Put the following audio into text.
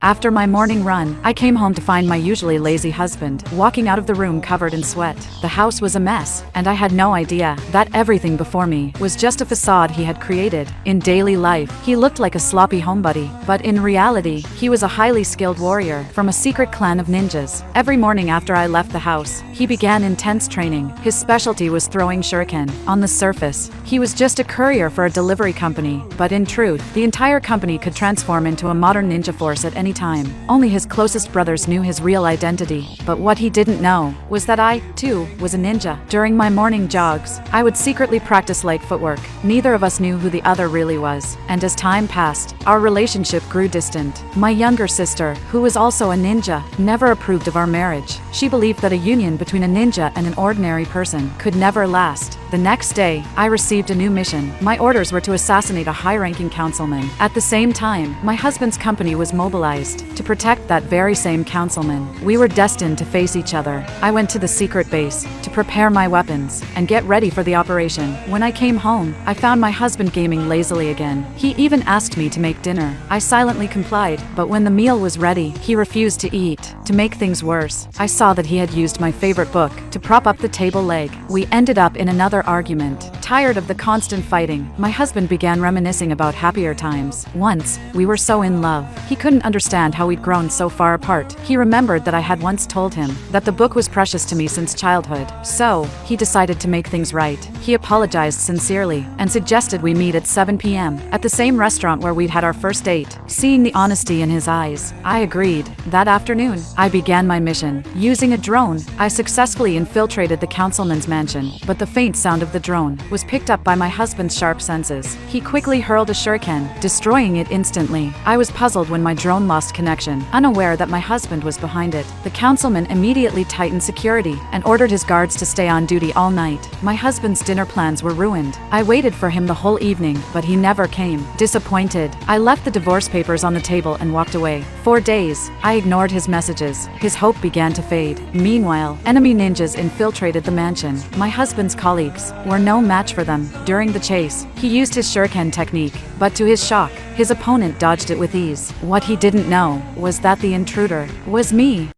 After my morning run, I came home to find my usually lazy husband walking out of the room covered in sweat. The house was a mess, and I had no idea that everything before me was just a facade he had created. In daily life, he looked like a sloppy homebody, but in reality, he was a highly skilled warrior from a secret clan of ninjas. Every morning after I left the house, he began intense training. His specialty was throwing shuriken. On the surface, he was just a courier for a delivery company, but in truth, the entire company could transform into a modern ninja force at any time. Only his closest brothers knew his real identity, but what he didn't know was that I, too, was a ninja. During my morning jogs, I would secretly practice light footwork. Neither of us knew who the other really was, and as time passed, our relationship grew distant. My younger sister, who was also a ninja, never approved of our marriage. She believed that a union between a ninja and an ordinary person could never last. The next day, I received a new mission. My orders were to assassinate a high-ranking councilman. At the same time, my husband's company was mobilized to protect that very same councilman. We were destined to face each other. I went to the secret base to prepare my weapons and get ready for the operation. When I came home, I found my husband gaming lazily again. He even asked me to make dinner. I silently complied, but when the meal was ready, he refused to eat. To make things worse, I saw that he had used my favorite book to prop up the table leg. We ended up in another argument. Tired of the constant fighting, my husband began reminiscing about happier times. Once, we were so in love. He couldn't understand how we'd grown so far apart. He remembered that I had once told him that the book was precious to me since childhood. So, he decided to make things right. He apologized sincerely and suggested we meet at 7 p.m. at the same restaurant where we'd had our first date. Seeing the honesty in his eyes, I agreed. That afternoon, I began my mission. Using a drone, I successfully infiltrated the councilman's mansion, but the faint sound of the drone was picked up by my husband's sharp senses. He quickly hurled a shuriken, destroying it instantly. I was puzzled when my drone lost connection, unaware that my husband was behind it. The councilman immediately tightened security and ordered his guards to stay on duty all night. My husband's dinner plans were ruined. I waited for him the whole evening, but he never came. Disappointed, I left the divorce papers on the table and walked away. For days, I ignored his messages. His hope began to fade. Meanwhile, enemy ninjas infiltrated the mansion. My husband's colleagues were no match for them. During the chase, he used his shuriken technique, but to his shock, his opponent dodged it with ease. What he didn't know was that the intruder was me.